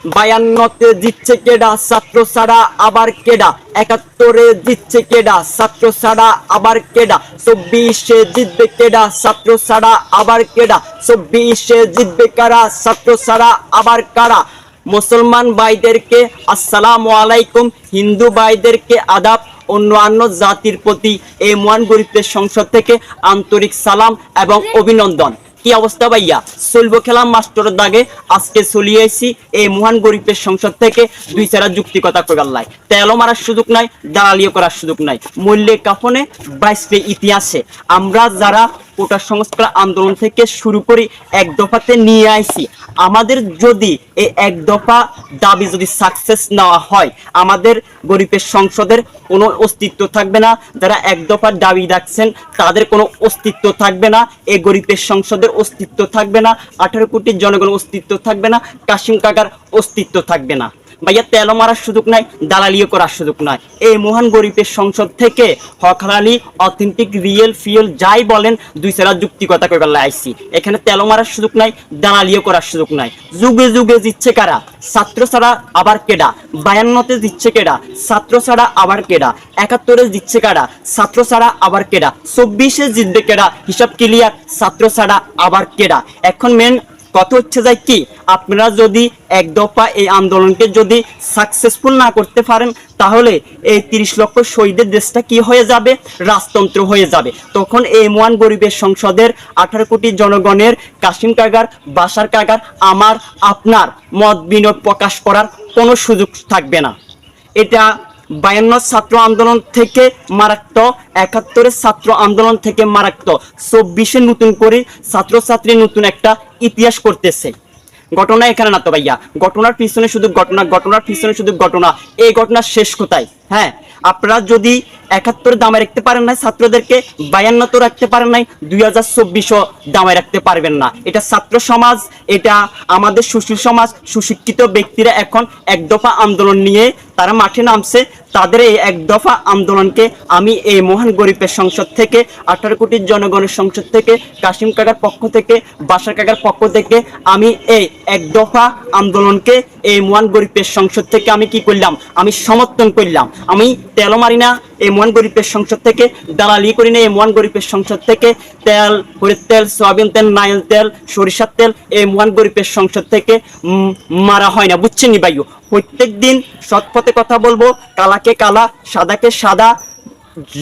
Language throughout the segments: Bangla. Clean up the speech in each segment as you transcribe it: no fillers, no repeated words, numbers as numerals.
52-তে জিতছে কেডা, ছাত্র ছাড়া আবার কেডা। 71-এ জিতছে কেডা, ছাত্র ছাড়া আবার কেডা। 24-এ জিতবে কেডা, ছাত্র ছাড়া আবার কেডা। 24-এ জিতবে কারা, ছাত্র ছাড়া আবার কারা। মুসলমান ভাইদেরকে আসসালামু আলাইকুম, হিন্দু ভাইদেরকে আদাব, অন্যান্য জাতির প্রতি এই মহান গরিবের সংসদ থেকে আন্তরিক সালাম এবং অভিনন্দন। কি অবস্থা ভাইয়া? চলবো খেলা মাস্টারের দাগে আজকে চলিয়ে আইছি এই মহান গরিবের সংসদ থেকে দুই চারা যুক্তিকতা করার লাই। তেলও মারার সুযোগ নাই, দালালিও করার সুযোগ নাই। মূল্যে কাফনে বাইশে ইতিহাসে আমরা যারা কোটা সংস্কার আন্দোলন থেকে শুরু করি এক দফাতে নিয়ে আইছি, আমাদের যদি এই এক দফা দাবি যদি সাকসেস নেওয়া হয়, আমাদের গরিবের সংসদের কোনো অস্তিত্ব থাকবে না। যারা এক দফার দাবি রাখছেন তাদের কোনো অস্তিত্ব থাকবে না। এই গরিবের সংসদের অস্তিত্ব থাকবে না। 18 কোটি জনগণের অস্তিত্ব থাকবে না। কাশিম কাকার অস্তিত্ব থাকবে না। ভাইয়া তেলও মারার সুযোগ নাই, দালালিও করার সুযোগ নাই। এই মহান গরিবের সংসদ থেকে হক হালালি, অথেন্টিক, রিয়েল ফিয়েল যাই বলেন দুই চারা যুক্তিকতা করে আইছি। এখানে তেলও মারার সুযোগ নাই, দালালিও করার সুযোগ নাই। যুগে যুগে জিতছে কারা, ছাত্র ছাড়া আবার কেডা। 52-তে জিতছে কেডা, ছাত্র ছাড়া আবার কেডা। 71-এ জিতছে কারা, ছাত্র ছাড়া আবার কেডা। 24-এ জিতবে কেডা, হিসাব ক্লিয়ার, ছাত্র ছাড়া আবার কেডা। এখন মেন কথা হচ্ছে যায় কি, আপনারা যদি এক দফা এই আন্দোলনকে যদি সাকসেসফুল না করতে পারেন, তাহলে এই 30 লক্ষ শহীদের দেশটা কি হয়ে যাবে, রাজতন্ত্র হয়ে যাবে। তখন এই মহান গরিবের সংসদের 18 কোটি জনগণের, কাশিম কাকার, বাশার কাকার, আমার আপনার মত বিনিময় প্রকাশ করার কোনো সুযোগ থাকবে না। এটা 52 ছাত্র আন্দোলন থেকে মারাত্মক, 71-এর ছাত্র আন্দোলন থেকে মারাত্মক, 24-এ নতুন করে ছাত্রছাত্রী নতুন একটা ইতিহাস করতেছে। ঘটনা এখানে না তো ভাইয়া, ঘটনার পিছনে শুধু ঘটনা, ঘটনার পিছনে শুধু ঘটনা। এই ঘটনার শেষ কোথায়? হ্যাঁ, আপনারা যদি 71 দামে রাখতে পারেন নাই ছাত্রদেরকে, 52 তো রাখতে পারেন নাই, 2024ও দামে রাখতে পারবেন না। এটা ছাত্র সমাজ, এটা আমাদের সুশীল সমাজ, সুশিক্ষিত ব্যক্তিরা এখন এক দফা আন্দোলন নিয়ে তারা মাঠে নামছে। তাদের এই এক দফা আন্দোলনকে আমি এই মহান গরিবের সংসদ থেকে, 18 কোটি জনগণের সংসদ থেকে, কাশিম কাকার পক্ষ থেকে, বাশার কাকার পক্ষ থেকে আমি এই এক দফা আন্দোলনকে এই মহান গরিবের সংসদ থেকে আমি কি করলাম, আমি সমর্থন করলাম। আমি তেলও মারি না এই মহান গরিবের সংসদ থেকে, দালালি করি না এই মহান গরিবের সংসদ থেকে। তেল, হরির তেল, সয়াবিন তেল, নাইল তেল, সরিষার তেল এই মহান গরিবের সংসদ থেকে মারা হয় না, বুঝছেন নি ভাইও? প্রত্যেক দিন সৎ পথে কথা বলবো, কালাকে কালা, সাদাকে সাদা।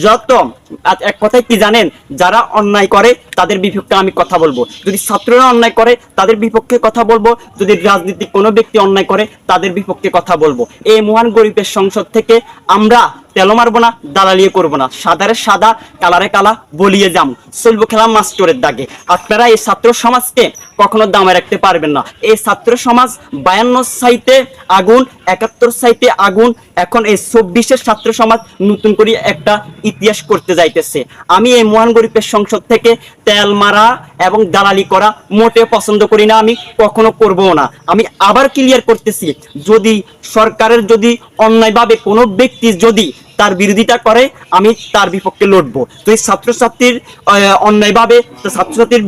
যত এক কথায় কি জানেন, যারা অন্যায় করে তাদের বিপক্ষে আমি কথা বলবো, যদি ছাত্ররা অন্যায় করে তাদের বিপক্ষে কথা বলবো, যদি রাজনীতিক কোনো ব্যক্তি অন্যায় করে তাদের বিপক্ষে কথা বলবো। এই মহান গরিবের সংসদ থেকে আমরা তেলো মারবো না, দালালিয়ে করবো না, সাদারে সাদা, কালারে কালা বলিয়ে যাম, চলবো খেলা মাস্টরের দাগে। আপনারা এই ছাত্র সমাজকে কখনো দামে রাখতে পারবেন না। এই ছাত্র সমাজ 52 সাইতে আগুন, 71 সাইতে আগুন, এখন এই 24-এর ছাত্র সমাজ নতুন করে একটা ইতিহাস করতে যাইতেছে। আমি এই মহান গরিবের সংসদ থেকে তেল মারা এবং দালালি করা মোটে পছন্দ করি না, আমি কখনো করবো না। আমি আবার ক্লিয়ার করতেছি, যদি সরকারের যদি অন্যায়ভাবে কোনো ব্যক্তি যদি তার বিরোধিতা করে, আমি তার বিপক্ষে লড়বো। যদি ছাত্রছাত্রীর অন্যায়ভাবে ছাত্রছাত্রীর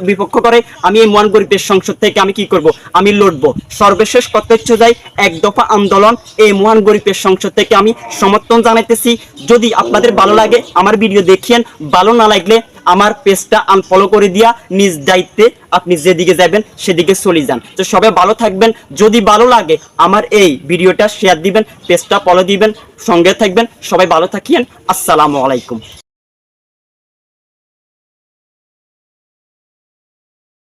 বিপক্ষ করে, আমি এই মহান গরিবের সংসদ থেকে আমি কি করব, আমি লড়বো। সর্বশেষ কথা হচ্ছে যাই, এক দফা আন্দোলন এই মহান গরিবের সংসদ থেকে আমি সমর্থন জানাইতেছি। যদি আপনাদের ভালো লাগে আমার ভিডিও দেখিয়েন, ভালো না লাগলে আমার পেজটা আনফলো করে দিয়া নিজ দায়িত্বে আপনি যেদিকে যাবেন সেদিকে চলে যান। তো সবাই ভালো থাকবেন। যদি ভালো লাগে আমার এই ভিডিওটা শেয়ার দিবেন, পেজটা ফলো দিবেন, সঙ্গে থাকবেন। সবাই ভালো থাকিয়েন। আসসালামু আলাইকুম।